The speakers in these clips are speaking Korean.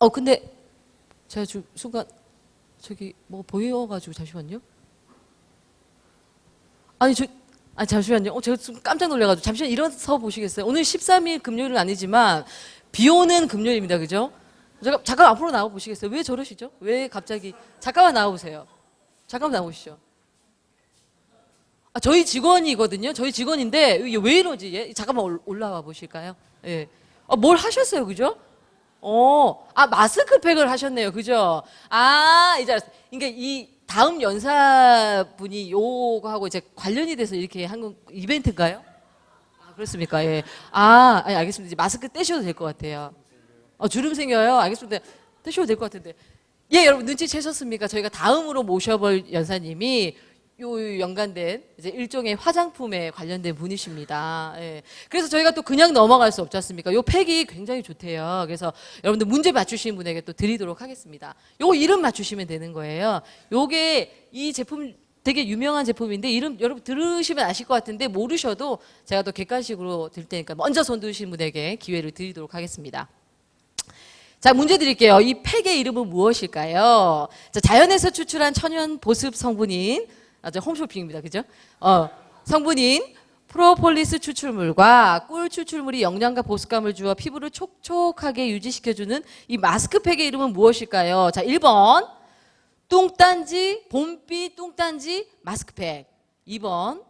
근데 제가 지금 순간 저기 뭐 보여가지고 잠시만요. 아니 잠시만요. 제가 좀 깜짝 놀라가지고 잠시만 일어서 보시겠어요? 오늘 13일 금요일은 아니지만 비 오는 금요일입니다. 그죠? 잠깐 앞으로 나와 보시겠어요? 왜 저러시죠? 왜 갑자기 잠깐만 나와 보세요. 잠깐만 나와 보시죠. 저희 직원이거든요. 저희 직원인데 이게 왜 이러지? 얘? 잠깐만 올라와 보실까요? 예. 뭘 하셨어요, 그죠? 마스크팩을 하셨네요, 그죠? 이제 알았어요. 그러니까 이 다음 연사분이 요거하고 이제 관련이 돼서 이렇게 한 건 이벤트인가요? 그렇습니까? 예. 아니, 알겠습니다. 이제 마스크 떼셔도 될 것 같아요. 주름 생겨요? 알겠습니다. 떼셔도 될 것 같은데. 예, 여러분 눈치채셨습니까? 저희가 다음으로 모셔볼 연사님이 요 연관된 이제 일종의 화장품에 관련된 분이십니다. 예. 그래서 저희가 또 그냥 넘어갈 수 없지 않습니까? 요 팩이 굉장히 좋대요. 그래서 여러분들 문제 맞추신 분에게 또 드리도록 하겠습니다. 요 이름 맞추시면 되는 거예요. 요게 이 제품 되게 유명한 제품인데 이름 여러분 들으시면 아실 것 같은데 모르셔도 제가 또 객관식으로 드릴 테니까 먼저 손 드신 분에게 기회를 드리도록 하겠습니다. 자, 문제 드릴게요. 이 팩의 이름은 무엇일까요? 자, 자연에서 추출한 천연 보습 성분인 홈쇼핑입니다. 그죠? 성분인 프로폴리스 추출물과 꿀 추출물이 영양과 보습감을 주어 피부를 촉촉하게 유지시켜주는 이 마스크팩의 이름은 무엇일까요? 자, 1번 뚱딴지 봄비 뚱딴지 마스크팩. 2번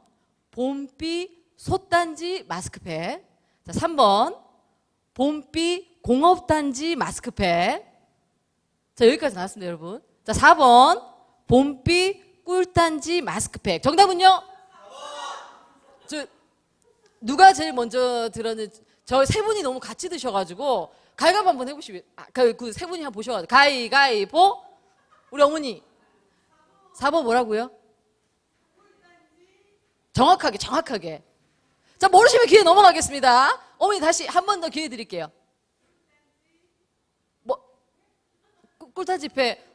봄비 솥단지 마스크팩. 자, 3번 봄비 공업단지 마스크팩. 자, 여기까지 나왔습니다, 여러분. 자, 4번 봄비 꿀단지 마스크팩. 정답은요? 누가 제일 먼저 들었는지. 저 세 분이 너무 같이 드셔가지고 가위바위보 한번 해보시면. 그 세 분이 한번 보셔가지고 가위바위보. 우리 어머니 4번 뭐라고요? 정확하게. 자, 모르시면 기회 넘어가겠습니다. 어머니 다시 한 번 더 기회 드릴게요. 꿀단지팩.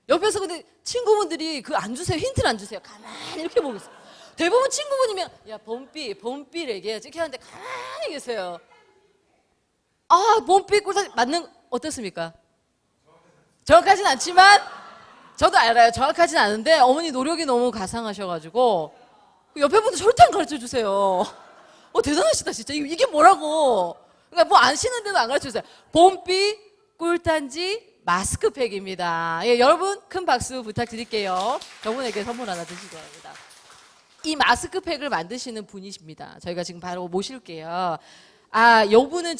옆에서 근데 친구분들이 안 주세요. 힌트를 안 주세요. 가만히 이렇게 보고 있어요. 대부분 친구분이면 야 봄비를 얘기해야지 이렇게 하는데 가만히 계세요. 봄비 꿀단지 맞는 어떻습니까? 정확하진 않지만 저도 알아요. 정확하진 않은데 어머니 노력이 너무 가상하셔가지고 옆에 분들 절대 안 가르쳐 주세요. 대단하시다 진짜. 이게 뭐라고? 그러니까 뭐 안 쉬는데도 안 가르쳐 주세요. 봄비 꿀단지 마스크팩입니다. 예, 여러분 큰 박수 부탁드릴게요. 저분에게 선물 하나 드시기 바랍니다. 이 마스크팩을 만드시는 분이십니다. 저희가 지금 바로 모실게요. 이분은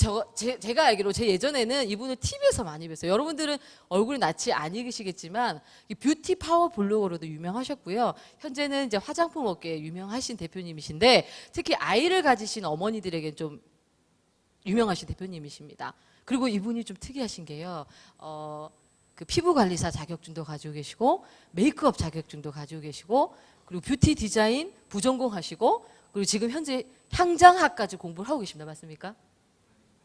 제가 알기로 제 예전에는 이분을 TV에서 많이 뵀어요. 여러분들은 얼굴이 낯이 안 익으시겠지만 뷰티 파워 블로거로도 유명하셨고요. 현재는 이제 화장품 업계에 유명하신 대표님이신데 특히 아이를 가지신 어머니들에게 좀 유명하신 대표님이십니다. 그리고 이분이 좀 특이하신 게요. 그 피부관리사 자격증도 가지고 계시고 메이크업 자격증도 가지고 계시고 그리고 뷰티 디자인 부전공하시고 그리고 지금 현재 향장학까지 공부를 하고 계십니다. 맞습니까?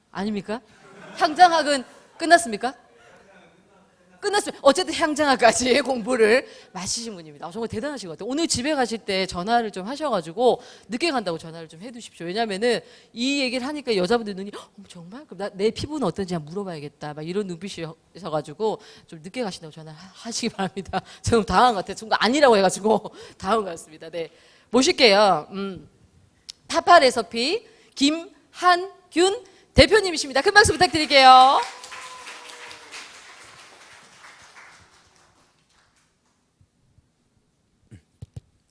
아닙니까? 향장학은 끝났습니까? 끝났어요. 어쨌든 향장학까지 공부를 마치신 분입니다. 정말 대단하신 것 같아요. 오늘 집에 가실 때 전화를 좀 하셔가지고 늦게 간다고 전화를 좀 해두십시오. 왜냐면은 이 얘기를 하니까 여자분들 눈이 정말? 그럼 내 피부는 어떤지 한번 물어봐야겠다. 막 이런 눈빛이셔가지고 좀 늦게 가신다고 전화하시기 바랍니다. 지금 당한 것 같아요. 정말 아니라고 해가지고 당한 것 같습니다. 네, 모실게요. 타파 레시피 김한균 대표님이십니다. 큰 박수 부탁드릴게요.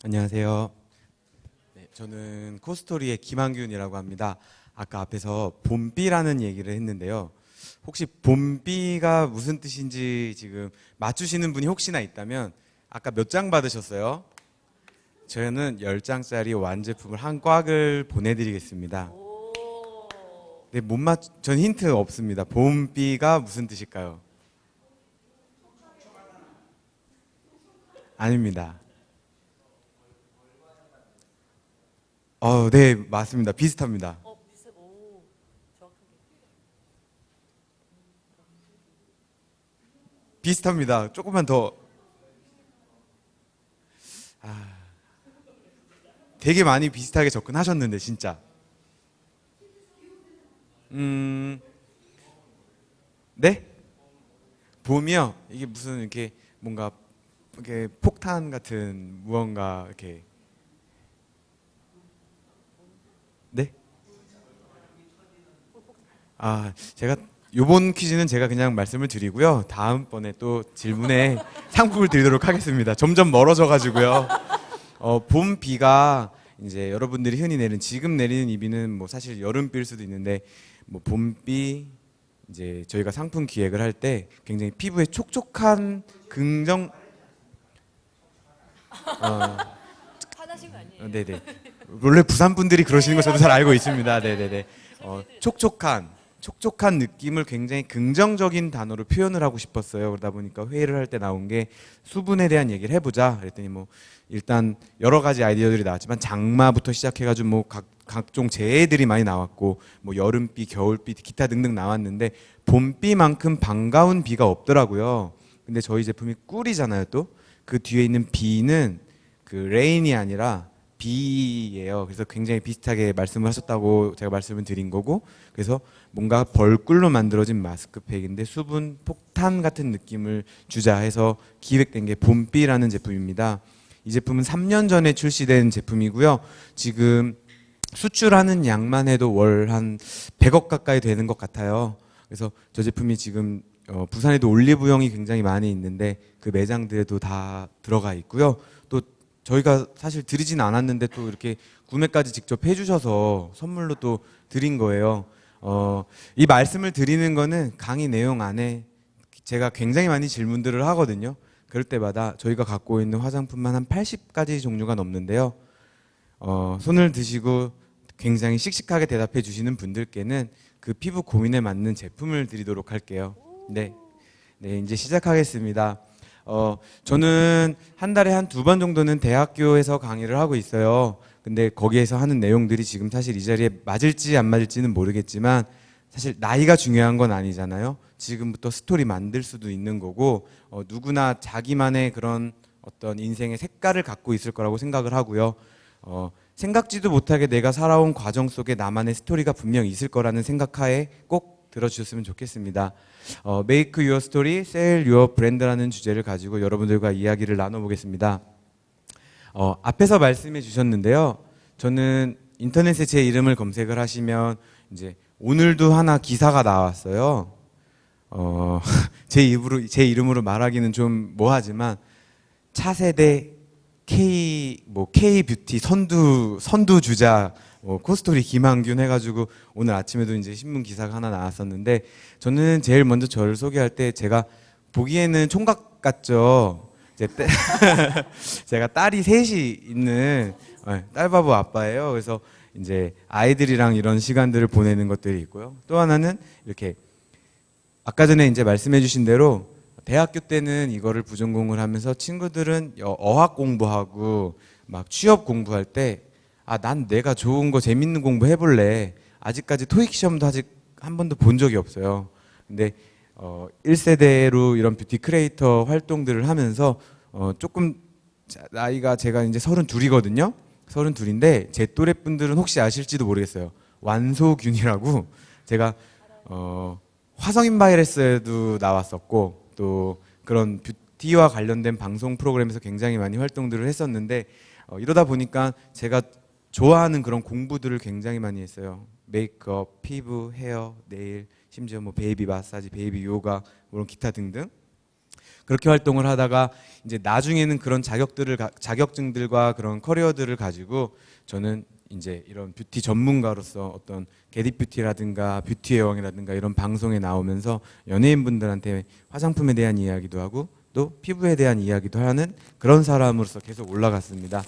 안녕하세요. 네, 저는 코스토리의 김한균이라고 합니다. 아까 앞에서 봄비라는 얘기를 했는데요. 혹시 봄비가 무슨 뜻인지 지금 맞추시는 분이 혹시나 있다면 아까 몇 장 받으셨어요? 저는 10장짜리 완제품을 한 꽉을 보내드리겠습니다. 네, 전 힌트 없습니다. 봄비가 무슨 뜻일까요? 아닙니다. 네, 맞습니다. 비슷합니다. 비슷합니다. 조금만 더. 되게 많이 비슷하게 접근하셨는데 진짜. 네? 봄이요? 이게 무슨 이렇게 뭔가 이렇게 폭탄 같은 무언가 이렇게 네? 아, 제가 요번 퀴즈는 제가 그냥 말씀을 드리고요. 다음번에 또 질문에 상품을 드리도록 하겠습니다. 점점 멀어져 가지고요. 봄 비가 이제 여러분들이 흔히 내리는 지금 내리는 이 비는 뭐 사실 여름비일 수도 있는데 뭐 봄비 이제 저희가 상품 기획을 할 때 굉장히 피부에 촉촉한 긍정 화나신 거 아니에요? 네네 원래 부산 분들이 그러시는 거 저도 잘 알고 있습니다. 네네네 촉촉한 느낌을 굉장히 긍정적인 단어로 표현을 하고 싶었어요. 그러다 보니까 회의를 할 때 나온 게 수분에 대한 얘기를 해보자. 그랬더니 뭐 일단 여러 가지 아이디어들이 나왔지만 장마부터 시작해가지고 뭐 각종 재해들이 많이 나왔고 뭐 여름비, 겨울비, 기타 등등 나왔는데 봄비만큼 반가운 비가 없더라고요. 근데 저희 제품이 꿀이잖아요. 또 그 뒤에 있는 비는 그 레인이 아니라 비예요. 그래서 굉장히 비슷하게 말씀을 하셨다고 제가 말씀을 드린 거고, 그래서 뭔가 벌꿀로 만들어진 마스크팩인데 수분 폭탄 같은 느낌을 주자 해서 기획된 게 봄비라는 제품입니다. 이 제품은 3년 전에 출시된 제품이고요. 지금 수출하는 양만 해도 월 한 100억 가까이 되는 것 같아요. 그래서 저 제품이 지금 부산에도 올리브영이 굉장히 많이 있는데 그 매장들에도 다 들어가 있고요. 또 저희가 사실 드리진 않았는데 또 이렇게 구매까지 직접 해주셔서 선물로 또 드린 거예요. 이 말씀을 드리는 거는 강의 내용 안에 제가 굉장히 많이 질문들을 하거든요. 그럴 때마다 저희가 갖고 있는 화장품만 한 80가지 종류가 넘는데요. 손을 드시고 굉장히 씩씩하게 대답해 주시는 분들께는 그 피부 고민에 맞는 제품을 드리도록 할게요. 네, 이제 시작하겠습니다. 저는 한 달에 한 2번 정도는 대학교에서 강의를 하고 있어요. 근데 거기에서 하는 내용들이 지금 사실 이 자리에 맞을지 안 맞을지는 모르겠지만 사실 나이가 중요한 건 아니잖아요. 지금부터 스토리 만들 수도 있는 거고 누구나 자기만의 그런 어떤 인생의 색깔을 갖고 있을 거라고 생각을 하고요. 생각지도 못하게 내가 살아온 과정 속에 나만의 스토리가 분명히 있을 거라는 생각하에 꼭 들어주셨으면 좋겠습니다. Make Your Story, Sell Your Brand라는 주제를 가지고 여러분들과 이야기를 나눠보겠습니다. 앞에서 말씀해 주셨는데요. 저는 인터넷에 제 이름을 검색을 하시면 이제 오늘도 하나 기사가 나왔어요. 제 이름으로 말하기는 좀 뭐하지만 차세대 K 뷰티 선두 주자 코스토리 김한균 해가지고 오늘 아침에도 이제 신문 기사가 하나 나왔었는데 저는 제일 먼저 저를 소개할 때 제가 보기에는 총각 같죠. 제가 딸이 셋이 있는 딸바보 아빠예요. 그래서 이제 아이들이랑 이런 시간들을 보내는 것들이 있고요. 또 하나는 이렇게 아까 전에 이제 말씀해주신 대로 대학교 때는 이거를 부전공을 하면서 친구들은 어학 공부하고 막 취업 공부할 때 난 내가 좋은 거 재밌는 공부 해볼래. 아직까지 토익 시험도 아직 한 번도 본 적이 없어요. 근데 1세대로 이런 뷰티 크리에이터 활동들을 하면서 조금 나이가 제가 이제 32이거든요. 32인데 제 또래 분들은 혹시 아실지도 모르겠어요. 완소균이라고 제가 화성인 바이러스에도 나왔었고 또 그런 뷰티와 관련된 방송 프로그램에서 굉장히 많이 활동들을 했었는데 이러다 보니까 제가 좋아하는 그런 공부들을 굉장히 많이 했어요. 메이크업, 피부, 헤어, 네일, 심지어 뭐 베이비 마사지, 베이비 요가, 그런 기타 등등 그렇게 활동을 하다가 이제 나중에는 그런 자격증들과 그런 커리어들을 가지고 저는 이제 이런 뷰티 전문가로서 어떤 게디뷰티라든가 뷰티의 왕이라든가 이런 방송에 나오면서 연예인분들한테 화장품에 대한 이야기도 하고 또 피부에 대한 이야기도 하는 그런 사람으로서 계속 올라갔습니다.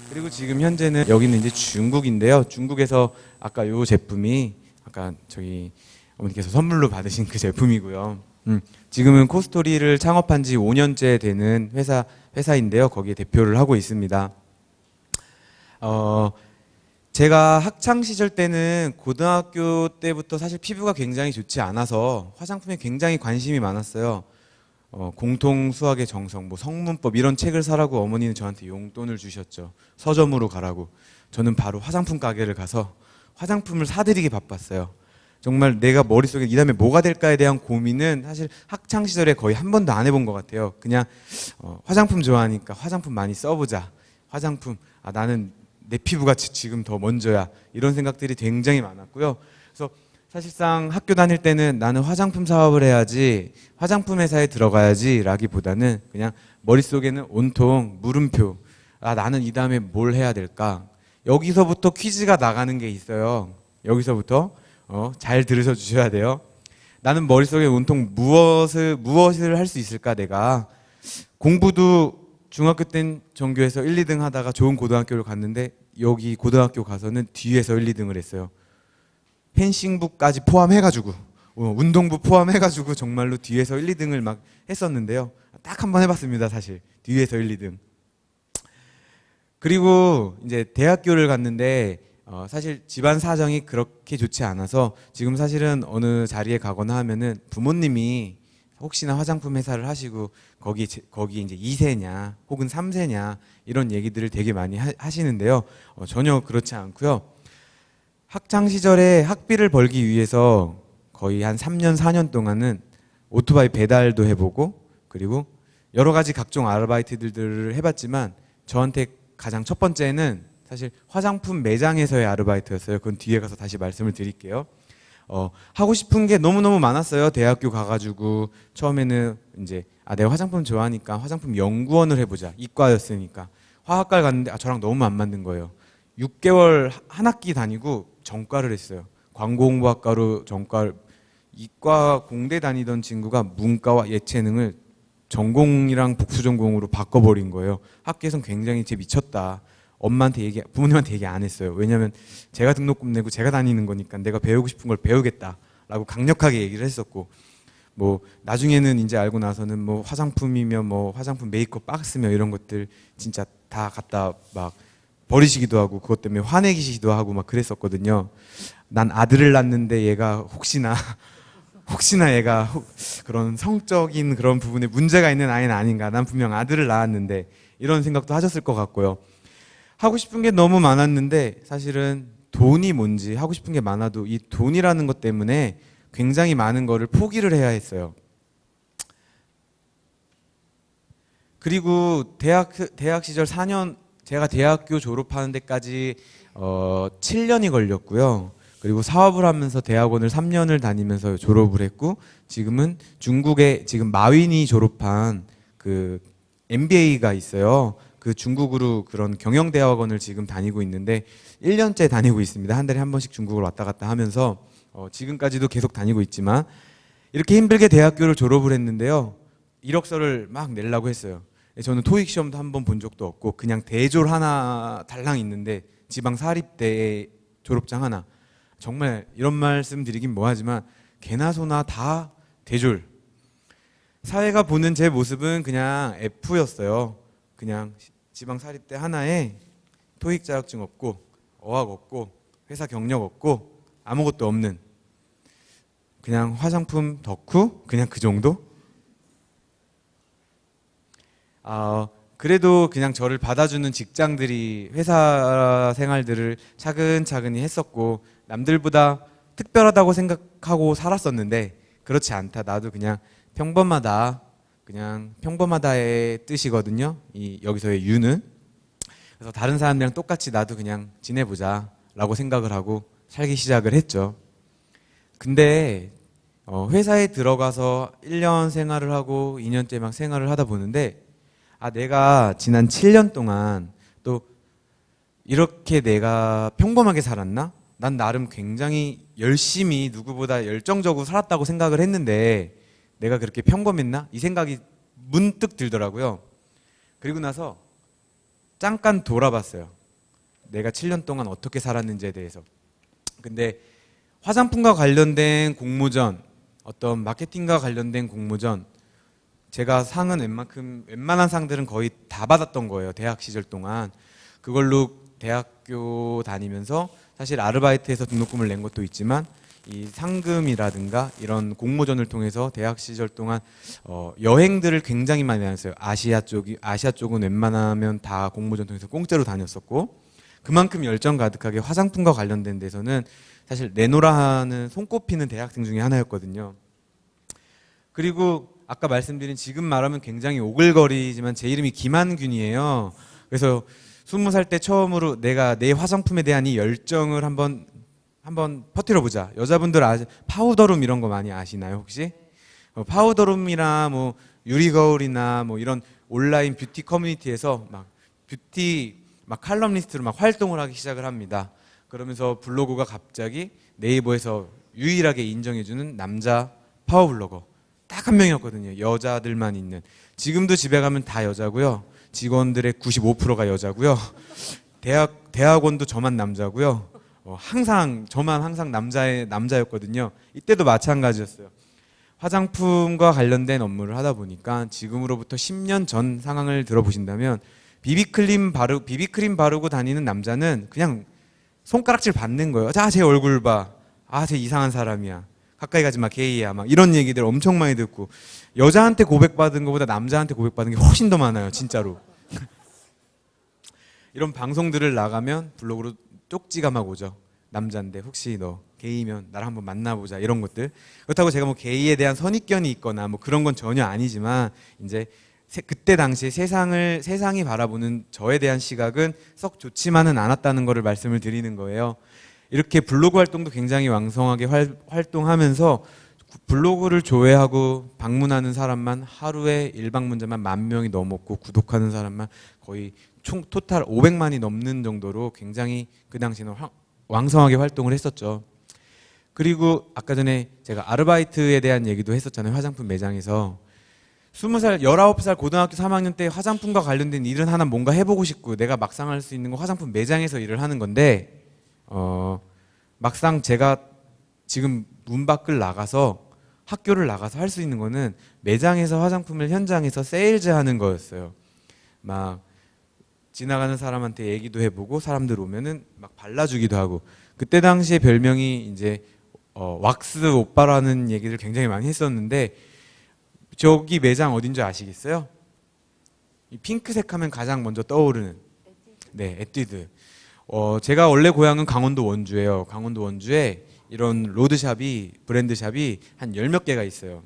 그리고 지금 현재는 여기는 이제 중국인데요. 중국에서 아까 요 제품이 아까 저기 어머니께서 선물로 받으신 그 제품이고요. 지금은 코스토리를 창업한 지 5년째 되는 회사인데요. 거기에 대표를 하고 있습니다. 제가 학창 시절 때는 고등학교 때부터 사실 피부가 굉장히 좋지 않아서 화장품에 굉장히 관심이 많았어요. 공통 수학의 정성, 뭐 성문법 이런 책을 사라고 어머니는 저한테 용돈을 주셨죠. 서점으로 가라고. 저는 바로 화장품 가게를 가서 화장품을 사들이기 바빴어요. 정말 내가 머릿속에 이 다음에 뭐가 될까에 대한 고민은 사실 학창 시절에 거의 한 번도 안 해본 것 같아요. 그냥 화장품 좋아하니까 화장품 많이 써보자. 화장품, 나는 내 피부가 지금 더 먼저야. 이런 생각들이 굉장히 많았고요. 그래서 사실상 학교 다닐 때는 나는 화장품 사업을 해야지, 화장품 회사에 들어가야지 라기보다는 그냥 머릿속에는 온통 물음표. 나는 이 다음에 뭘 해야 될까? 여기서부터 퀴즈가 나가는 게 있어요. 여기서부터 잘 들으셔 주셔야 돼요. 나는 머릿속에 온통 무엇을 할 수 있을까 내가. 공부도 중학교 땐 전교에서 1, 2등 하다가 좋은 고등학교를 갔는데 여기 고등학교 가서는 뒤에서 1, 2등을 했어요. 펜싱부까지 포함해가지고 운동부 포함해가지고 정말로 뒤에서 1, 2등을 막 했었는데요. 딱 한 번 해봤습니다. 사실 뒤에서 1, 2등. 그리고 이제 대학교를 갔는데 사실 집안 사정이 그렇게 좋지 않아서 지금 사실은 어느 자리에 가거나 하면은 부모님이 혹시나 화장품 회사를 하시고 거기 이제 2세냐 혹은 3세냐 이런 얘기들을 되게 많이 하시는데요. 전혀 그렇지 않고요. 학창 시절에 학비를 벌기 위해서 거의 한 3년 4년 동안은 오토바이 배달도 해보고 그리고 여러 가지 각종 아르바이트들을 해봤지만 저한테 가장 첫 번째는 사실 화장품 매장에서의 아르바이트였어요. 그건 뒤에 가서 다시 말씀을 드릴게요. 하고 싶은 게 너무너무 많았어요. 대학교 가가지고 처음에는 이제 내가 화장품 좋아하니까 화장품 연구원을 해보자. 이과였으니까. 화학과를 갔는데 저랑 너무 안 맞는 거예요. 6개월 한 학기 다니고 전과를 했어요. 광고홍보학과로 전과를. 이과 공대 다니던 친구가 문과와 예체능을 전공이랑 복수전공으로 바꿔버린 거예요. 학교에선 굉장히 쟤 미쳤다. 부모님한테 얘기 안 했어요. 왜냐면 제가 등록금 내고 제가 다니는 거니까 내가 배우고 싶은 걸 배우겠다라고 강력하게 얘기를 했었고, 뭐 나중에는 이제 알고 나서는 뭐 화장품이며 뭐 화장품 메이크업 박스며 이런 것들 진짜 다 갖다 막 버리시기도 하고 그것 때문에 화내기시기도 하고 막 그랬었거든요. 난 아들을 낳는데 얘가 혹시나 얘가 그런 성적인 그런 부분에 문제가 있는 아이는 아닌가. 난 분명 아들을 낳았는데 이런 생각도 하셨을 것 같고요. 하고 싶은 게 너무 많았는데 사실은 돈이 뭔지 하고 싶은 게 많아도 이 돈이라는 것 때문에 굉장히 많은 거를 포기를 해야 했어요. 그리고 대학 시절 4년, 제가 대학교 졸업하는 데까지 7년이 걸렸고요. 그리고 사업을 하면서 대학원을 3년을 다니면서 졸업을 했고, 지금은 중국에 지금 마윈이 졸업한 그 MBA가 있어요. 그 중국으로 그런 경영대학원을 지금 다니고 있는데 1년째 다니고 있습니다. 한 달에 한 번씩 중국을 왔다 갔다 하면서 지금까지도 계속 다니고 있지만, 이렇게 힘들게 대학교를 졸업을 했는데요. 이력서를 막 내려고 했어요. 저는 토익 시험도 한 번 본 적도 없고 그냥 대졸 하나 달랑 있는데 지방 사립대 졸업장 하나. 정말 이런 말씀 드리긴 뭐하지만 개나 소나 다 대졸. 사회가 보는 제 모습은 그냥 F였어요. 그냥 지방 사립대 하나에 토익 자격증 없고 어학 없고 회사 경력 없고 아무것도 없는 그냥 화장품 덕후 그냥 그 정도? 그래도 그냥 저를 받아주는 직장들이 회사 생활들을 차근차근히 했었고 남들보다 특별하다고 생각하고 살았었는데 그렇지 않다. 나도 그냥 평범하다. 그냥 평범하다의 뜻이거든요. 여기서의 유는. 그래서 다른 사람들이랑 똑같이 나도 그냥 지내보자 라고 생각을 하고 살기 시작을 했죠. 근데 회사에 들어가서 1년 생활을 하고 2년째 막 생활을 하다 보는데 내가 지난 7년 동안 또 이렇게 내가 평범하게 살았나? 난 나름 굉장히 열심히 누구보다 열정적으로 살았다고 생각을 했는데 내가 그렇게 평범했나? 이 생각이 문득 들더라고요. 그리고 나서 잠깐 돌아봤어요. 내가 7년 동안 어떻게 살았는지에 대해서. 근데 화장품과 관련된 공모전, 어떤 마케팅과 관련된 공모전, 제가 상은 웬만한 상들은 거의 다 받았던 거예요. 대학 시절 동안. 그걸로 대학교 다니면서 사실 아르바이트에서 등록금을 낸 것도 있지만 이 상금이라든가 이런 공모전을 통해서 대학 시절 동안 여행들을 굉장히 많이 다녔어요. 아시아 쪽은 웬만하면 다 공모전 통해서 공짜로 다녔었고, 그만큼 열정 가득하게 화장품과 관련된 데서는 사실 내노라 하는 손꼽히는 대학생 중에 하나였거든요. 그리고 아까 말씀드린 지금 말하면 굉장히 오글거리지만 제 이름이 김한균이에요. 그래서 20살 때 처음으로 내가 내 화장품에 대한 이 열정을 한번 퍼뜨려 보자. 여자분들 파우더룸 이런 거 많이 아시나요 혹시? 파우더룸이나 뭐 유리거울이나 뭐 이런 온라인 뷰티 커뮤니티에서 막 뷰티 막 칼럼니스트로 막 활동을 하기 시작을 합니다. 그러면서 블로그가 갑자기 네이버에서 유일하게 인정해주는 남자 파워블로거 딱 한 명이었거든요. 여자들만 있는. 지금도 집에 가면 다 여자고요. 직원들의 95%가 여자고요. 대학원도 저만 남자고요. 저만 항상 남자였거든요. 이때도 마찬가지였어요. 화장품과 관련된 업무를 하다 보니까 지금으로부터 10년 전 상황을 들어보신다면 비비크림 바르고 다니는 남자는 그냥 손가락질 받는 거예요. 자, 제 얼굴 봐. 아, 쟤 이상한 사람이야. 가까이 가지 마, 게이야. 막 이런 얘기들 엄청 많이 듣고 여자한테 고백받은 것보다 남자한테 고백받은 게 훨씬 더 많아요, 진짜로. 이런 방송들을 나가면 블로그로 쪽지가 막 오죠. 남자인데 혹시 너 게이면 나랑 한번 만나보자 이런 것들. 그렇다고 제가 뭐 게이에 대한 선입견이 있거나 뭐 그런 건 전혀 아니지만 이제 그때 당시에 세상이 바라보는 저에 대한 시각은 썩 좋지만은 않았다는 것을 말씀을 드리는 거예요. 이렇게 블로그 활동도 굉장히 왕성하게 활동하면서 블로그를 조회하고 방문하는 사람만 하루에 일방문자만 10,000명이 넘었고 구독하는 사람만 거의 총 토탈 500만이 넘는 정도로 굉장히 그 당시에는 왕성하게 활동을 했었죠. 그리고 아까 전에 제가 아르바이트에 대한 얘기도 했었잖아요. 화장품 매장에서 20살, 19살 고등학교 3학년 때 화장품과 관련된 일은 하나 뭔가 해보고 싶고 내가 막상 할 수 있는 거 화장품 매장에서 일을 하는 건데 막상 제가 지금 문 밖을 나가서 학교를 나가서 할 수 있는 거는 매장에서 화장품을 현장에서 세일즈하는 거였어요. 막 지나가는 사람한테 얘기도 해보고 사람들 오면은 막 발라주기도 하고 그때 당시에 별명이 이제 왁스 오빠라는 얘기를 굉장히 많이 했었는데 저기 매장 어딘지 아시겠어요? 이 핑크색 하면 가장 먼저 떠오르는 네, 에뛰드. 제가 원래 고향은 강원도 원주예요. 강원도 원주에 이런 로드샵이 브랜드샵이 한 10몇 개가 있어요.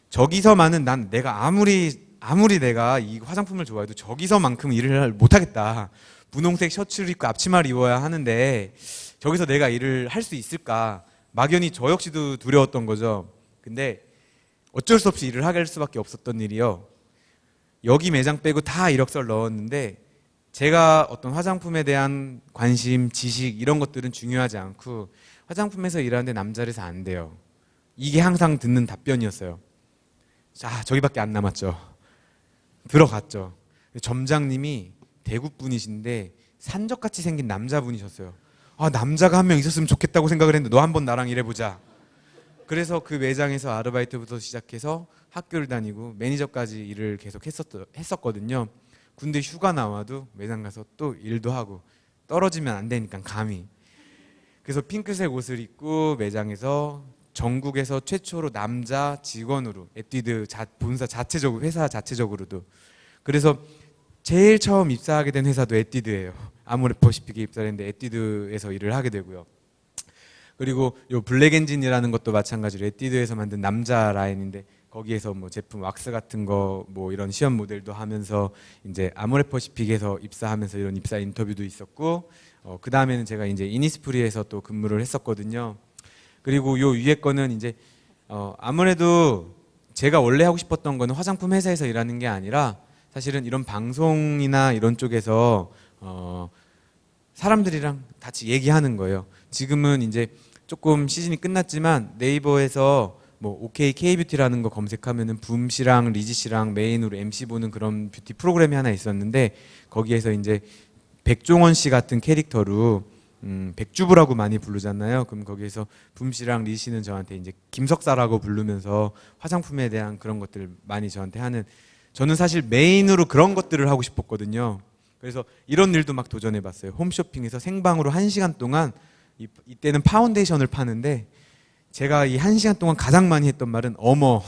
저기서만은 난 내가 아무리 내가 이 화장품을 좋아해도 저기서만큼 일을 못하겠다. 분홍색 셔츠를 입고 앞치마를 입어야 하는데 저기서 내가 일을 할 수 있을까? 막연히 저 역시도 두려웠던 거죠. 근데 어쩔 수 없이 일을 할 수밖에 없었던 일이요. 여기 매장 빼고 다 이력서를 넣었는데 제가 어떤 화장품에 대한 관심, 지식 이런 것들은 중요하지 않고 화장품에서 일하는데 남자라서 안 돼요. 이게 항상 듣는 답변이었어요. 자, 저기밖에 안 남았죠. 들어갔죠. 점장님이 대구 분이신데 산적같이 생긴 남자분이셨어요. 아, 남자가 한 명 있었으면 좋겠다고 생각을 했는데 너 한번 나랑 일해보자. 그래서 그 매장에서 아르바이트부터 시작해서 학교를 다니고 매니저까지 일을 계속 했었거든요. 군대 휴가 나와도 매장 가서 또 일도 하고 떨어지면 안 되니까 감히. 그래서 핑크색 옷을 입고 매장에서 전국에서 최초로 남자 직원으로 에뛰드 본사 자체적으로 회사 자체적으로도 그래서 제일 처음 입사하게 된 회사도 에뛰드예요. 아모레퍼시픽에 입사를 했는데 에뛰드에서 일을 하게 되고요. 그리고 요 블랙엔진이라는 것도 마찬가지로 에뛰드에서 만든 남자 라인인데 거기에서 뭐 제품 왁스 같은 거 뭐 이런 시험 모델도 하면서 이제 아모레퍼시픽에서 입사하면서 이런 입사 인터뷰도 있었고 그 다음에는 제가 이제 이니스프리에서 또 근무를 했었거든요. 그리고 요 위에 거는 이제 아무래도 제가 원래 하고 싶었던 거는 화장품 회사에서 일하는 게 아니라 사실은 이런 방송이나 이런 쪽에서 사람들이랑 같이 얘기하는 거예요. 지금은 이제 조금 시즌이 끝났지만 네이버에서 뭐 OK K뷰티라는 거 검색하면은 붐 씨랑 리지 씨랑 메인으로 MC 보는 그런 뷰티 프로그램이 하나 있었는데 거기에서 이제 백종원 씨 같은 캐릭터로 백주부라고 많이 부르잖아요. 그럼 거기에서 붐 씨랑 리 씨는 저한테 이제 김석사라고 부르면서 화장품에 대한 그런 것들을 많이 저한테 하는 저는 사실 메인으로 그런 것들을 하고 싶었거든요. 그래서 이런 일도 막 도전해봤어요. 홈쇼핑에서 생방으로 1시간 동안 이때는 파운데이션을 파는데 제가 이 1시간 동안 가장 많이 했던 말은 어머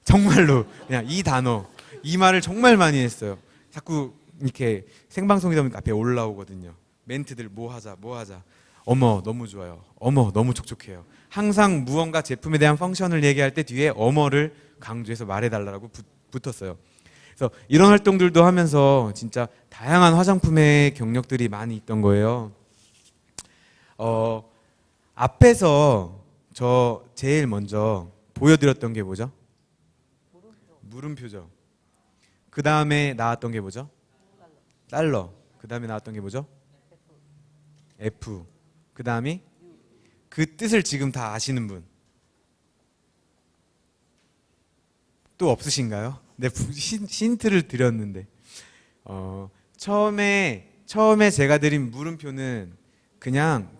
정말로 그냥 이 단어 이 말을 정말 많이 했어요. 자꾸 이렇게 생방송이다 보니까 앞에 올라오거든요. 멘트들 뭐 하자 뭐 하자. 어머 너무 좋아요. 어머 너무 촉촉해요. 항상 무언가 제품에 대한 펑션을 얘기할 때 뒤에 어머를 강조해서 말해달라고 붙었어요. 그래서 이런 활동들도 하면서 진짜 다양한 화장품의 경력들이 많이 있던 거예요. 앞에서 저 제일 먼저 보여드렸던 게 뭐죠? 물음표죠. 그 다음에 나왔던 게 뭐죠? 달러. 그 다음에 나왔던 게 뭐죠? F. 그 다음이 그 뜻을 지금 다 아시는 분? 또 없으신가요? 네, 힌트를 드렸는데 처음에 제가 드린 물음표는 그냥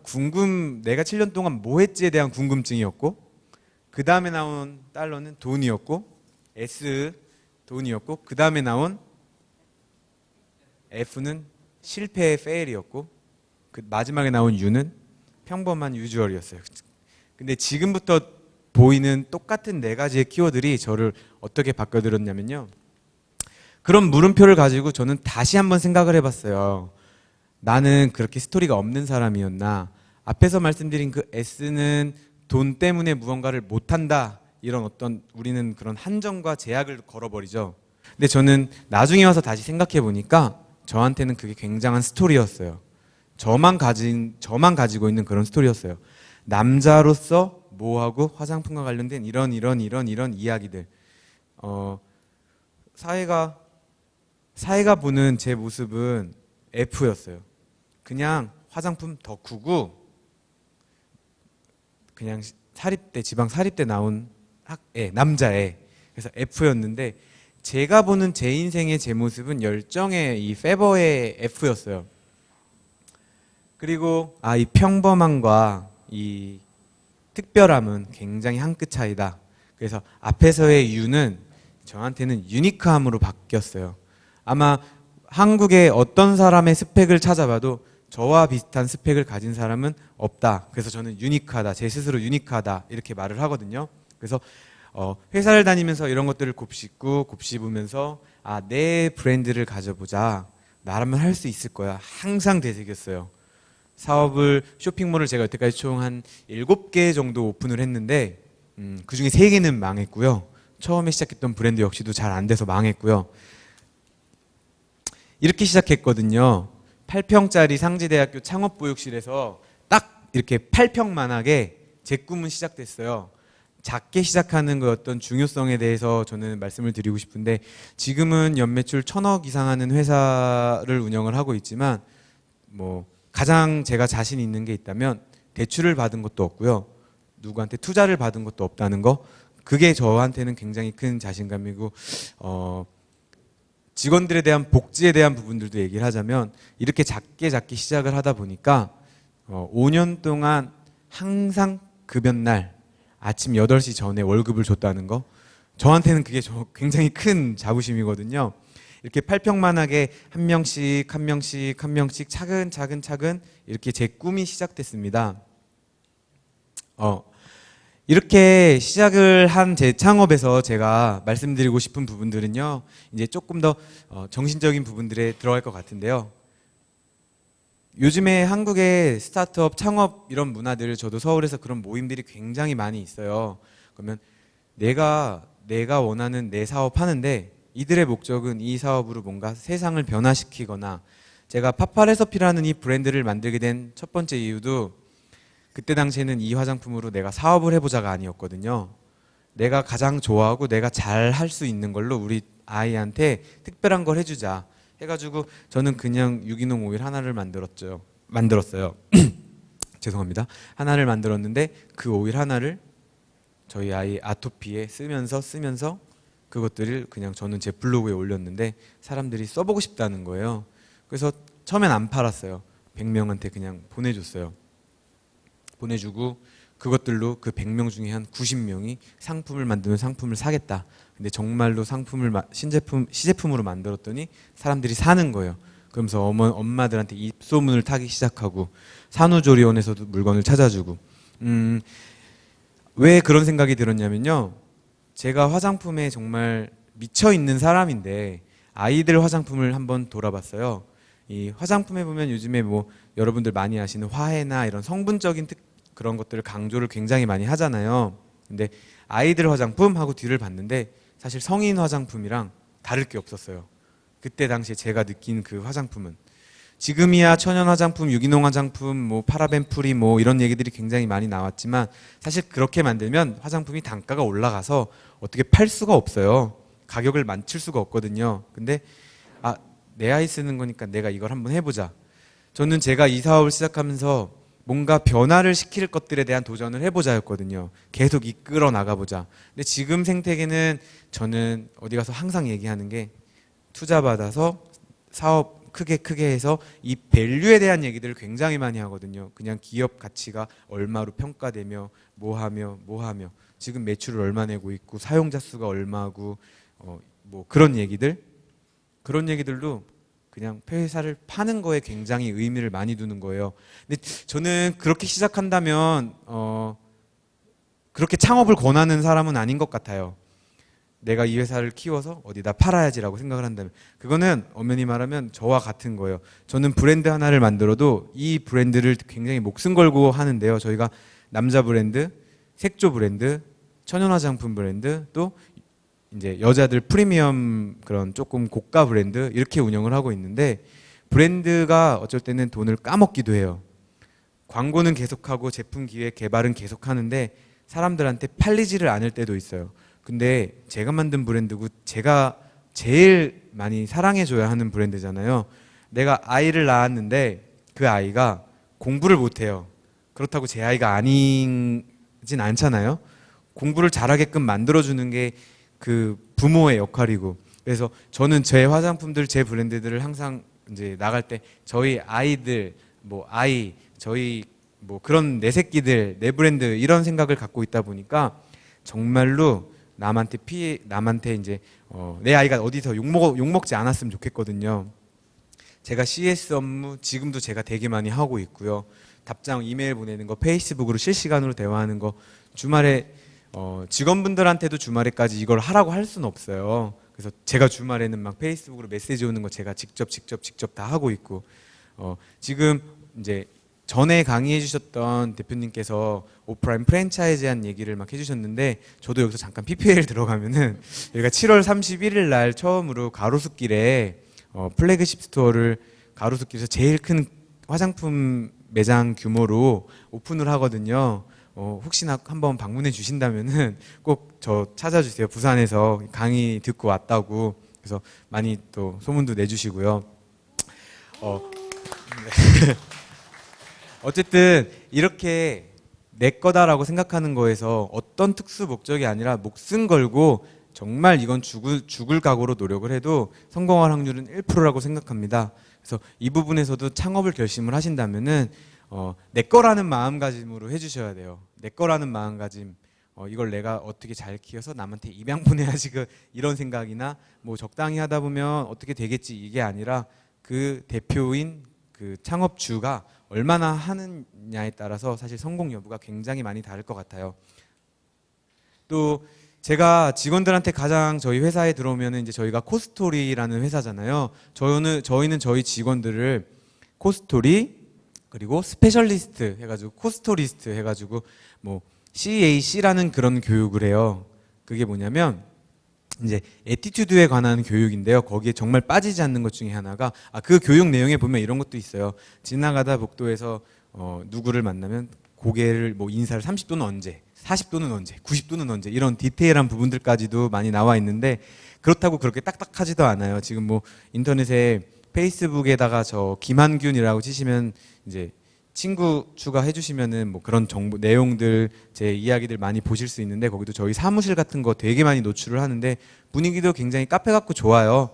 내가 7년 동안 뭐 했지에 대한 궁금증이었고, 그 다음에 나온 달러는 돈이었고, S 돈이었고, 그 다음에 나온 F는 실패의 fail이었고, 그 마지막에 나온 U는 평범한 유주얼이었어요. 근데 지금부터 보이는 똑같은 네 가지의 키워드들이 저를 어떻게 바꿔들었냐면요. 그런 물음표를 가지고 저는 다시 한번 생각을 해봤어요. 나는 그렇게 스토리가 없는 사람이었나? 앞에서 말씀드린 그 S는 돈 때문에 무언가를 못한다. 이런 우리는 그런 한정과 제약을 걸어버리죠. 근데 저는 나중에 와서 다시 생각해 보니까 저한테는 그게 굉장한 스토리였어요. 저만 가지고 있는 그런 스토리였어요. 남자로서 뭐하고 화장품과 관련된 이런 이야기들. 사회가 보는 제 모습은 F였어요. 그냥 화장품 덕후고, 그냥 지방 사립대 나온 남자애. 그래서 F였는데, 제가 보는 제 인생의 제 모습은 열정의 이 페버의 F였어요. 그리고 이 평범함과 이 특별함은 굉장히 한 끗 차이다. 그래서 앞에서의 U는 저한테는 유니크함으로 바뀌었어요. 아마 한국의 어떤 사람의 스펙을 찾아봐도 저와 비슷한 스펙을 가진 사람은 없다. 그래서 저는 유니크하다. 제 스스로 유니크하다. 이렇게 말을 하거든요. 그래서 회사를 다니면서 이런 것들을 곱씹으면서 내 브랜드를 가져보자. 나라면 할 수 있을 거야. 항상 되새겼어요. 쇼핑몰을 제가 여태까지 총 한 7개 정도 오픈을 했는데, 그 중에 3개는 망했고요. 처음에 시작했던 브랜드 역시도 잘 안 돼서 망했고요. 이렇게 시작했거든요. 8평짜리 상지대학교 창업보육실에서 딱 이렇게 8평만하게 제 꿈은 시작됐어요. 작게 시작하는 그 어떤 중요성에 대해서 저는 말씀을 드리고 싶은데, 지금은 연매출 1,000억 이상 하는 회사를 운영을 하고 있지만, 가장 제가 자신 있는 게 있다면 대출을 받은 것도 없고요. 누구한테 투자를 받은 것도 없다는 거. 그게 저한테는 굉장히 큰 자신감이고, 직원들에 대한 복지에 대한 부분들도 얘기를 하자면, 이렇게 작게 시작을 하다 보니까 5년 동안 항상 급여날 아침 8시 전에 월급을 줬다는 거. 저한테는 그게 굉장히 큰 자부심이거든요. 이렇게 8평만하게 한 명씩 차근 이렇게 제 꿈이 시작됐습니다. 이렇게 시작을 한 제 창업에서 제가 말씀드리고 싶은 부분들은요, 이제 조금 더 정신적인 부분들에 들어갈 것 같은데요. 요즘에 한국의 스타트업, 창업 이런 문화들, 저도 서울에서 그런 모임들이 굉장히 많이 있어요. 그러면 내가 원하는 내 사업 하는데, 이들의 목적은 이 사업으로 뭔가 세상을 변화시키거나, 제가 파파레서피라는 이 브랜드를 만들게 된 첫 번째 이유도 그때 당시에는 이 화장품으로 내가 사업을 해보자가 아니었거든요. 내가 가장 좋아하고 내가 잘 할 수 있는 걸로 우리 아이한테 특별한 걸 해주자 해가지고 저는 그냥 유기농 오일 하나를 만들었어요. 죄송합니다. 하나를 만들었는데, 그 오일 하나를 저희 아이 아토피에 쓰면서 그것들을 그냥 저는 제 블로그에 올렸는데 사람들이 써보고 싶다는 거예요. 그래서 처음엔 안 팔았어요. 100명한테 그냥 보내주고 그것들로 그 100명 중에 한 90명이 상품을 만들면 상품을 사겠다. 근데 정말로 시제품으로 만들었더니 사람들이 사는 거예요. 그러면서 엄마들한테 입소문을 타기 시작하고, 산후조리원에서도 물건을 찾아주고. 왜 그런 생각이 들었냐면요, 제가 화장품에 정말 미쳐 있는 사람인데 아이들 화장품을 한번 돌아봤어요. 이 화장품에 보면 요즘에 뭐 여러분들 많이 아시는 화해나 이런 성분적인 그런 것들을 강조를 굉장히 많이 하잖아요. 근데 아이들 화장품하고 뒤를 봤는데 사실 성인 화장품이랑 다를 게 없었어요. 그때 당시에 제가 느낀 그 화장품은 지금이야 천연 화장품, 유기농 화장품, 뭐 파라벤 프리 뭐 이런 얘기들이 굉장히 많이 나왔지만 사실 그렇게 만들면 화장품이 단가가 올라가서 어떻게 팔 수가 없어요. 가격을 맞출 수가 없거든요. 근데 아, 내 아이 쓰는 거니까 내가 이걸 한번 해보자. 저는 제가 이 사업을 시작하면서 뭔가 변화를 시킬 것들에 대한 도전을 해보자였거든요. 계속 이끌어 나가보자. 근데 지금 생태계는 저는 어디 가서 항상 얘기하는 게 투자 받아서 사업 크게 해서 이 밸류에 대한 얘기들을 굉장히 많이 하거든요. 그냥 기업 가치가 얼마로 평가되며 뭐 하며 지금 매출을 얼마 내고 있고 사용자 수가 얼마고 뭐 그런 얘기들도 그냥 회사를 파는 거에 굉장히 의미를 많이 두는 거예요. 근데 저는 그렇게 시작한다면 그렇게 창업을 권하는 사람은 아닌 것 같아요. 내가 이 회사를 키워서 어디다 팔아야지라고 생각을 한다면 그거는 엄연히 말하면 저와 같은 거예요. 저는 브랜드 하나를 만들어도 이 브랜드를 굉장히 목숨 걸고 하는데요. 저희가 남자 브랜드, 색조 브랜드, 천연 화장품 브랜드, 또 이제 여자들 프리미엄 그런 조금 고가 브랜드 이렇게 운영을 하고 있는데 브랜드가 어쩔 때는 돈을 까먹기도 해요. 광고는 계속하고 제품 기획 개발은 계속하는데 사람들한테 팔리지를 않을 때도 있어요. 근데 제가 만든 브랜드고 제가 제일 많이 사랑해줘야 하는 브랜드잖아요. 내가 아이를 낳았는데 그 아이가 공부를 못해요. 그렇다고 제 아이가 아니진 않잖아요. 공부를 잘하게끔 만들어주는 게 그 부모의 역할이고, 그래서 저는 제 화장품들, 제 브랜드들을 항상 이제 나갈 때 저희 아이들, 저희 뭐 그런 내 새끼들, 내 브랜드 이런 생각을 갖고 있다 보니까 정말로 남한테 이제 내 아이가 어디서 욕먹지 않았으면 좋겠거든요. 제가 CS 업무 지금도 제가 되게 많이 하고 있고요. 답장 이메일 보내는 거, 페이스북으로 실시간으로 대화하는 거, 주말에 직원분들한테도 주말에까지 이걸 하라고 할 수는 없어요. 그래서 제가 주말에는 막 페이스북으로 메시지 오는 거 제가 직접 다 하고 있고, 지금 이제 전에 강의해 주셨던 대표님께서 오프라인 프랜차이즈에 대한 얘기를 막 해주셨는데, 저도 여기서 잠깐 PPL 들어가면은 저희가 7월 31일 날 처음으로 가로수길에 플래그십 스토어를 가로수길에서 제일 큰 화장품 매장 규모로 오픈을 하거든요. 혹시나 한번 방문해 주신다면은 꼭 저 찾아주세요. 부산에서 강의 듣고 왔다고. 그래서 많이 또 소문도 내주시고요. 네. 어쨌든 이렇게 내 거다라고 생각하는 거에서 어떤 특수 목적이 아니라 목숨 걸고 정말 이건 죽을 각오로 노력을 해도 성공할 확률은 1%라고 생각합니다. 그래서 이 부분에서도 창업을 결심을 하신다면은 내 거라는 마음가짐으로 해주셔야 돼요. 내 거라는 마음가짐. 이걸 내가 어떻게 잘 키워서 남한테 입양 보내야지 이런 생각이나 뭐 적당히 하다 보면 어떻게 되겠지 이게 아니라 그 대표인 그 창업주가 얼마나 하느냐에 따라서 사실 성공 여부가 굉장히 많이 다를 것 같아요. 또 제가 직원들한테 가장 저희 회사에 들어오면은 이제 저희가 코스토리라는 회사잖아요. 저희는 저희 직원들을 코스토리 그리고 스페셜리스트 해가지고 코스토리스트 해가지고 뭐 CAC라는 그런 교육을 해요. 그게 뭐냐면 이제 애티튜드에 관한 교육인데요. 거기에 정말 빠지지 않는 것 중에 하나가 그 교육 내용에 보면 이런 것도 있어요. 지나가다 복도에서 누구를 만나면 고개를 뭐 인사를 30도는 언제, 40도는 언제, 90도는 언제 이런 디테일한 부분들까지도 많이 나와 있는데 그렇다고 그렇게 딱딱하지도 않아요. 지금 뭐 인터넷에 페이스북에다가 저 김한균이라고 치시면 이제 친구 추가해 주시면은 뭐 그런 정보 내용들 제 이야기들 많이 보실 수 있는데 거기도 저희 사무실 같은 거 되게 많이 노출을 하는데 분위기도 굉장히 카페 같고 좋아요.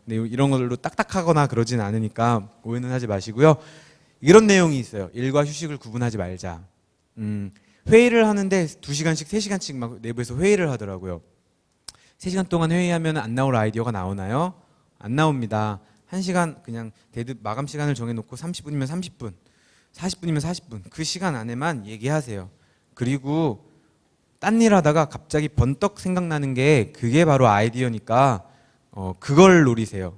근데 이런 걸로 딱딱하거나 그러진 않으니까 오해는 하지 마시고요. 이런 내용이 있어요. 일과 휴식을 구분하지 말자. 회의를 하는데 2시간씩 3시간씩 막 내부에서 회의를 하더라고요. 3시간 동안 회의하면 안 나올 아이디어가 나오나요? 안 나옵니다. 1시간 그냥 데드 마감 시간을 정해놓고 30분이면 30분 40분이면 40분 그 시간 안에만 얘기하세요. 그리고 딴 일 하다가 갑자기 번떡 생각나는 게 그게 바로 아이디어니까 그걸 노리세요.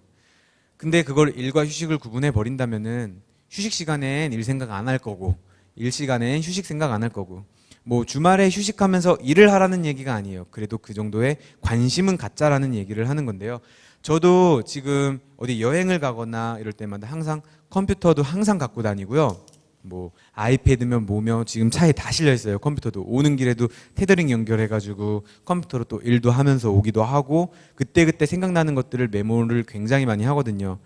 근데 그걸 일과 휴식을 구분해 버린다면은 휴식 시간엔 일 생각 안 할 거고 일 시간엔 휴식 생각 안 할 거고 뭐 주말에 휴식하면서 일을 하라는 얘기가 아니에요. 그래도 그 정도의 관심은 갖자라는 얘기를 하는 건데요. 저도 지금 어디 여행을 가거나 이럴 때마다 항상 컴퓨터도 항상 갖고 다니고요. 뭐 아이패드면 뭐며 지금 차에 다 실려 있어요. 컴퓨터도 오는 길에도 테더링 연결해가지고 컴퓨터로 또 일도 하면서 오기도 하고 그때그때 생각나는 것들을 메모를 굉장히 많이 하거든요.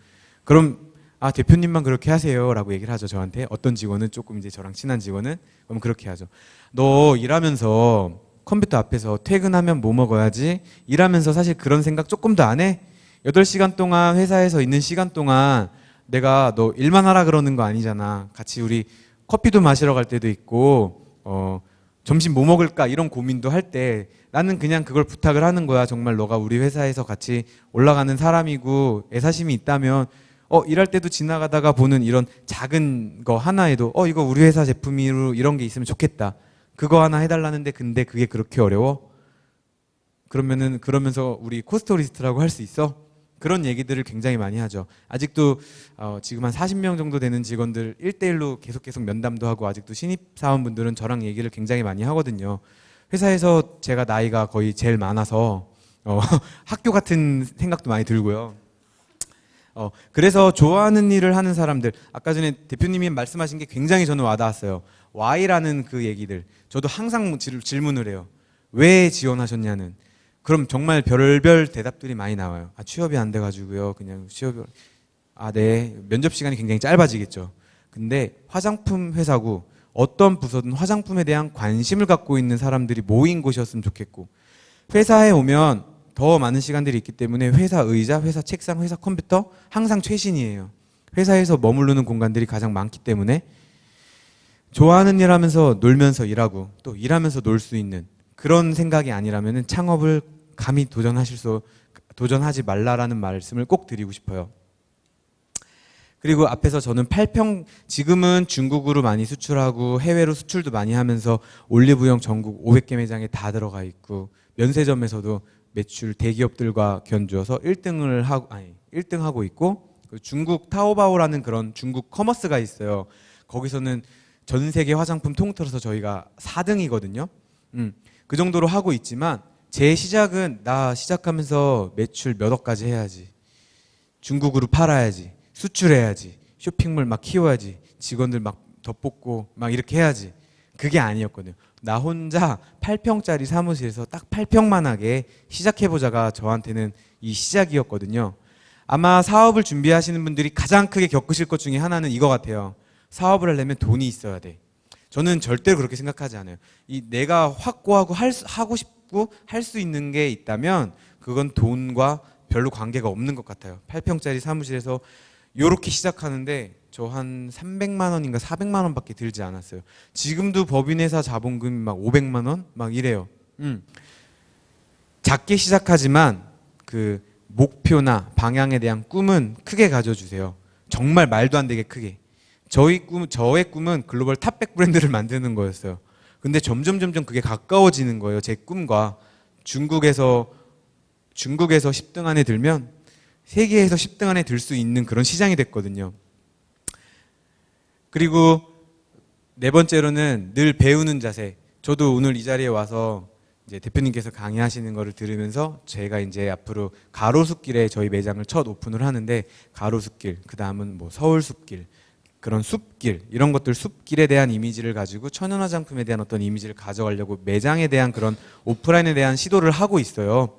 그럼 아 대표님만 그렇게 하세요라고 얘기를 하죠. 저한테 어떤 직원은 조금 이제 저랑 친한 직원은 그럼 그렇게 하죠. 너 일하면서 컴퓨터 앞에서 퇴근하면 뭐 먹어야지 일하면서 사실 그런 생각 조금도 안 해? 8시간 동안 회사에서 있는 시간 동안 내가 너 일만 하라 그러는 거 아니잖아. 같이 우리 커피도 마시러 갈 때도 있고 점심 뭐 먹을까 이런 고민도 할 때 나는 그냥 그걸 부탁을 하는 거야. 정말 너가 우리 회사에서 같이 올라가는 사람이고 애사심이 있다면 일할 때도 지나가다가 보는 이런 작은 거 하나에도 이거 우리 회사 제품으로 이런 게 있으면 좋겠다. 그거 하나 해달라는데 근데 그게 그렇게 어려워? 그러면서 우리 코스토리스트라고 할 수 있어? 그런 얘기들을 굉장히 많이 하죠. 아직도 지금 한 40명 정도 되는 직원들 1대1로 계속 면담도 하고 아직도 신입 사원분들은 저랑 얘기를 굉장히 많이 하거든요. 회사에서 제가 나이가 거의 제일 많아서 학교 같은 생각도 많이 들고요. 그래서 좋아하는 일을 하는 사람들 아까 전에 대표님이 말씀하신 게 굉장히 저는 와닿았어요. Why라는 그 얘기들 저도 항상 질문을 해요. 왜 지원하셨냐는. 그럼 정말 별별 대답들이 많이 나와요. 취업이 안 돼가지고요. 그냥 네. 면접 시간이 굉장히 짧아지겠죠. 근데 화장품 회사고 어떤 부서든 화장품에 대한 관심을 갖고 있는 사람들이 모인 곳이었으면 좋겠고 회사에 오면 더 많은 시간들이 있기 때문에 회사 의자, 회사 책상, 회사 컴퓨터 항상 최신이에요. 회사에서 머무르는 공간들이 가장 많기 때문에 좋아하는 일 하면서 놀면서 일하고 또 일하면서 놀 수 있는 그런 생각이 아니라면 창업을 감히 도전하지 말라라는 말씀을 꼭 드리고 싶어요. 그리고 앞에서 저는 지금은 중국으로 많이 수출하고 해외로 수출도 많이 하면서 올리브영 전국 500개 매장에 다 들어가 있고 면세점에서도 매출 대기업들과 견주어서 1등을 하고 있고 중국 타오바오라는 그런 중국 커머스가 있어요. 거기서는 전 세계 화장품 통틀어서 저희가 4등이거든요. 그 정도로 하고 있지만 제 시작은 나 시작하면서 매출 몇 억까지 해야지. 중국으로 팔아야지. 수출해야지. 쇼핑몰 막 키워야지. 직원들 막 덧뽑고 막 이렇게 해야지. 그게 아니었거든요. 나 혼자 8평짜리 사무실에서 딱 8평만 하게 시작해보자가 저한테는 이 시작이었거든요. 아마 사업을 준비하시는 분들이 가장 크게 겪으실 것 중에 하나는 이거 같아요. 사업을 하려면 돈이 있어야 돼. 저는 절대로 그렇게 생각하지 않아요. 내가 확고하고 하고 싶고 할 수 있는 게 있다면 그건 돈과 별로 관계가 없는 것 같아요. 8평짜리 사무실에서 요렇게 시작하는데 저 한 300만 원인가 400만 원밖에 들지 않았어요. 지금도 법인회사 자본금이 막 500만 원? 막 이래요. 작게 시작하지만 그 목표나 방향에 대한 꿈은 크게 가져주세요. 정말 말도 안 되게 크게. 저의 꿈은 글로벌 탑백 브랜드를 만드는 거였어요. 근데 점점 그게 가까워지는 거예요. 제 꿈과 중국에서 10등 안에 들면 세계에서 10등 안에 들 수 있는 그런 시장이 됐거든요. 그리고 네 번째로는 늘 배우는 자세. 저도 오늘 이 자리에 와서 이제 대표님께서 강의하시는 거를 들으면서 제가 이제 앞으로 가로수길에 저희 매장을 첫 오픈을 하는데 가로수길, 그 다음은 뭐 서울숲길, 그런 숲길, 이런 것들 숲길에 대한 이미지를 가지고 천연 화장품에 대한 어떤 이미지를 가져가려고 매장에 대한 그런 오프라인에 대한 시도를 하고 있어요.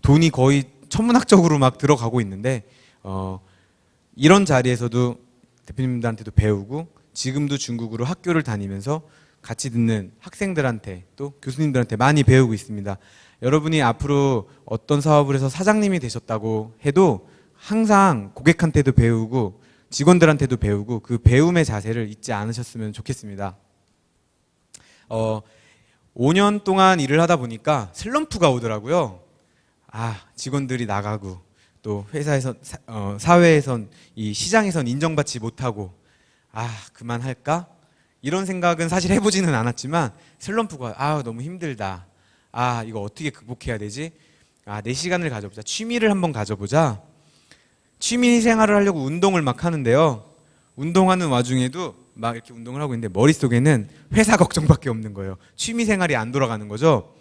돈이 거의 천문학적으로 막 들어가고 있는데 이런 자리에서도 대표님들한테도 배우고 지금도 중국으로 학교를 다니면서 같이 듣는 학생들한테 또 교수님들한테 많이 배우고 있습니다. 여러분이 앞으로 어떤 사업을 해서 사장님이 되셨다고 해도 항상 고객한테도 배우고 직원들한테도 배우고 그 배움의 자세를 잊지 않으셨으면 좋겠습니다. 5년 동안 일을 하다 보니까 슬럼프가 오더라고요. 직원들이 나가고 또 회사에서 사회에선 이 시장에선 인정받지 못하고 그만할까? 이런 생각은 사실 해보지는 않았지만 슬럼프가 너무 힘들다. 이거 어떻게 극복해야 되지? 내 시간을 가져보자. 취미를 한번 가져보자. 취미 생활을 하려고 운동을 막 하는데요. 운동하는 와중에도 막 이렇게 운동을 하고 있는데 머릿속에는 회사 걱정밖에 없는 거예요. 취미 생활이 안 돌아가는 거죠.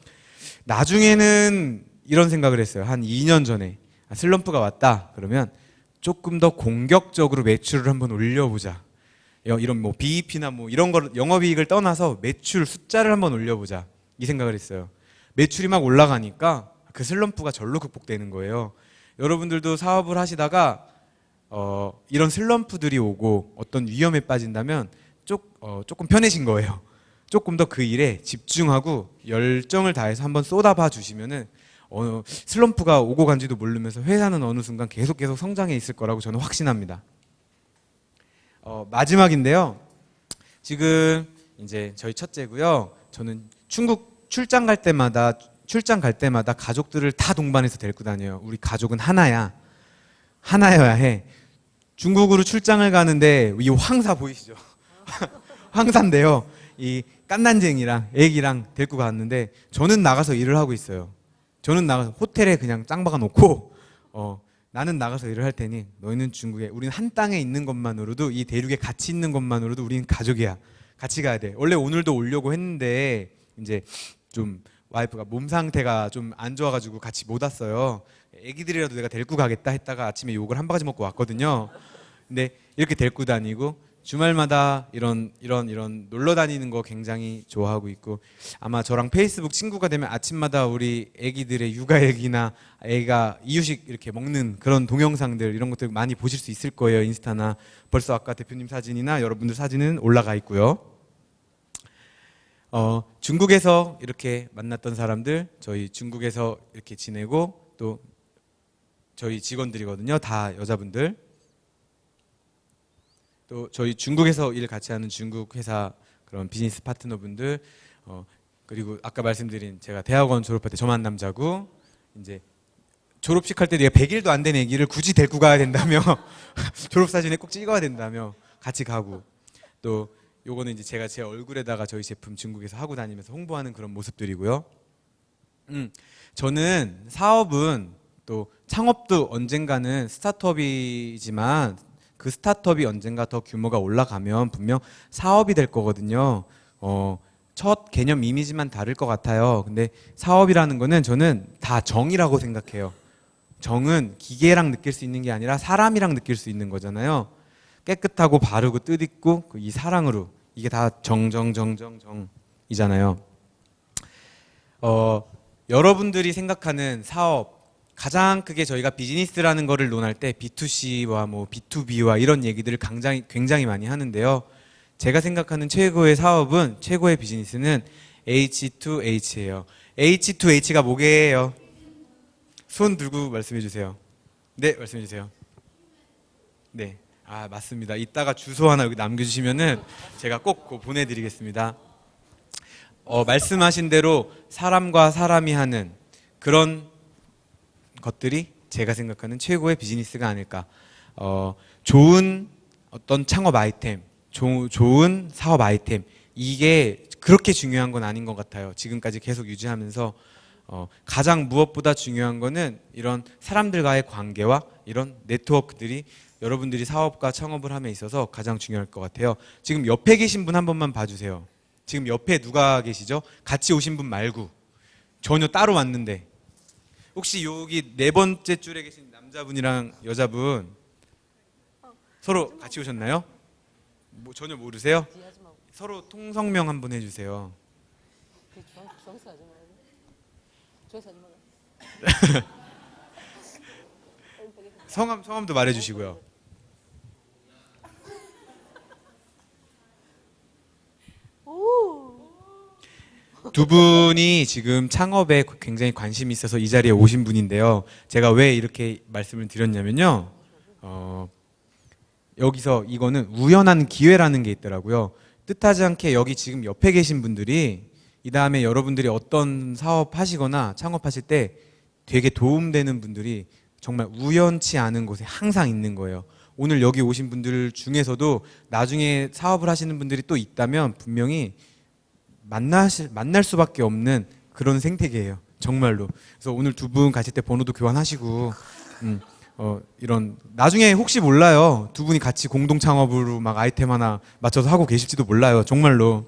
나중에는 이런 생각을 했어요. 한 2년 전에 슬럼프가 왔다 그러면 조금 더 공격적으로 매출을 한번 올려보자. 이런 뭐 BEP나 뭐 이런 거 영업이익을 떠나서 매출 숫자를 한번 올려보자 이 생각을 했어요. 매출이 막 올라가니까 그 슬럼프가 절로 극복되는 거예요. 여러분들도 사업을 하시다가 이런 슬럼프들이 오고 어떤 위험에 빠진다면 조금 편해진 거예요. 조금 더 그 일에 집중하고 열정을 다해서 한번 쏟아봐 주시면은 슬럼프가 오고 간지도 모르면서 회사는 어느 순간 계속 성장해 있을 거라고 저는 확신합니다. 마지막인데요. 지금 이제 저희 첫째고요. 저는 중국 출장 갈 때마다 가족들을 다 동반해서 데리고 다녀요. 우리 가족은 하나여야 해. 중국으로 출장을 가는데 이 황사 보이시죠? 황사인데요. 이 깐난쟁이랑 애기랑 데리고 갔는데 저는 나가서 일을 하고 있어요. 저는 나가서 호텔에 그냥 짱 박아 놓고 나는 나가서 일을 할 테니 너희는 중국에, 우리는 한 땅에 있는 것만으로도, 이 대륙에 같이 있는 것만으로도 우리는 가족이야. 같이 가야 돼. 원래 오늘도 오려고 했는데 이제 좀 와이프가 몸 상태가 좀 안 좋아가지고 같이 못 왔어요. 애기들이라도 내가 데리고 가겠다 했다가 아침에 욕을 한 바가지 먹고 왔거든요. 근데 이렇게 데리고 다니고 주말마다 이런 놀러 다니는 거 굉장히 좋아하고 있고, 아마 저랑 페이스북 친구가 되면 아침마다 우리 애기들의 육아 얘기나 애가 이유식 이렇게 먹는 그런 동영상들, 이런 것들 많이 보실 수 있을 거예요. 인스타나. 벌써 아까 대표님 사진이나 여러분들 사진은 올라가 있고요. 중국에서 이렇게 만났던 사람들, 저희 중국에서 이렇게 지내고 또 저희 직원들이거든요. 다 여자분들. 또 저희 중국에서 일 같이 하는 중국 회사 그런 비즈니스 파트너분들, 그리고 아까 말씀드린 제가 대학원 졸업할 때 저만 남자고, 이제 졸업식 할 때 내가 100일도 안 된 애기를 굳이 데리고 가야 된다며 졸업사진에 꼭 찍어야 된다며 같이 가고, 또 요거는 이제 제가 제 얼굴에다가 저희 제품 중국에서 하고 다니면서 홍보하는 그런 모습들이고요. 저는 사업은 또 창업도 언젠가는 스타트업이지만 그 스타트업이 언젠가 더 규모가 올라가면 분명 사업이 될 거거든요. 첫 개념 이미지만 다를 것 같아요. 근데 사업이라는 거는 저는 다 정이라고 생각해요. 정은 기계랑 느낄 수 있는 게 아니라 사람이랑 느낄 수 있는 거잖아요. 깨끗하고 바르고 뜻있고 이 사랑으로, 이게 다 정이잖아요. 여러분들이 생각하는 사업, 가장 크게 저희가 비즈니스라는 거를 논할 때 B2C와 뭐 B2B와 이런 얘기들을 굉장히 많이 하는데요. 제가 생각하는 최고의 사업은, 최고의 비즈니스는 H2H예요. H2H가 뭐게요? 손 들고 말씀해 주세요. 네, 말씀해 주세요. 네, 맞습니다. 이따가 주소 하나 여기 남겨주시면은 제가 꼭 보내드리겠습니다. 말씀하신 대로 사람과 사람이 하는 그런 것들이 제가 생각하는 최고의 비즈니스가 아닐까. 좋은 어떤 창업 아이템, 좋은 사업 아이템, 이게 그렇게 중요한 건 아닌 것 같아요. 지금까지 계속 유지하면서 가장 무엇보다 중요한 거는 이런 사람들과의 관계와 이런 네트워크들이 여러분들이 사업과 창업을 함에 있어서 가장 중요할 것 같아요. 지금 옆에 계신 분 한 번만 봐주세요. 지금 옆에 누가 계시죠? 같이 오신 분 말고 전혀 따로 왔는데, 혹시 여기 네 번째 줄에 계신 남자분이랑 여자분 서로 같이 오셨나요? 전혀 모르세요? 서로 통성명 한번 해주세요. 성함도 말해주시고요. 두 분이 지금 창업에 굉장히 관심이 있어서 이 자리에 오신 분인데요. 제가 왜 이렇게 말씀을 드렸냐면요. 여기서 이거는 우연한 기회라는 게 있더라고요. 뜻하지 않게 여기 지금 옆에 계신 분들이 이 다음에 여러분들이 어떤 사업 하시거나 창업하실 때 되게 도움되는 분들이 정말 우연치 않은 곳에 항상 있는 거예요. 오늘 여기 오신 분들 중에서도 나중에 사업을 하시는 분들이 또 있다면 분명히 만날 수밖에 없는 그런 생태계예요. 정말로. 그래서 오늘 두 분 가실 때 번호도 교환하시고 이런 나중에 혹시 몰라요. 두 분이 같이 공동 창업으로 막 아이템 하나 맞춰서 하고 계실지도 몰라요. 정말로.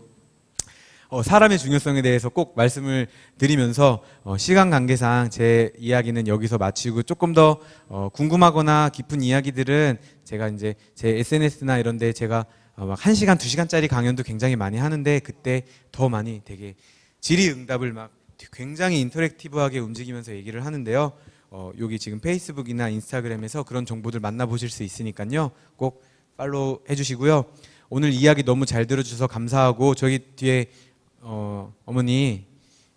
사람의 중요성에 대해서 꼭 말씀을 드리면서 시간 관계상 제 이야기는 여기서 마치고 조금 더 궁금하거나 깊은 이야기들은 제가 이제 제 SNS나 이런 데 제가 막 1시간, 2시간짜리 강연도 굉장히 많이 하는데 그때 더 많이 되게 질의응답을 막 굉장히 인터랙티브하게 움직이면서 얘기를 하는데요. 여기 지금 페이스북이나 인스타그램에서 그런 정보들 만나보실 수 있으니까요. 꼭 팔로우 해주시고요. 오늘 이야기 너무 잘 들어주셔서 감사하고 저기 뒤에 어머니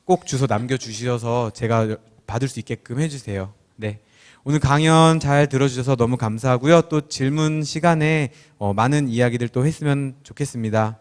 꼭 주소 남겨주셔서 제가 받을 수 있게끔 해주세요. 네. 오늘 강연 잘 들어주셔서 너무 감사하고요. 또 질문 시간에 많은 이야기들 또 했으면 좋겠습니다.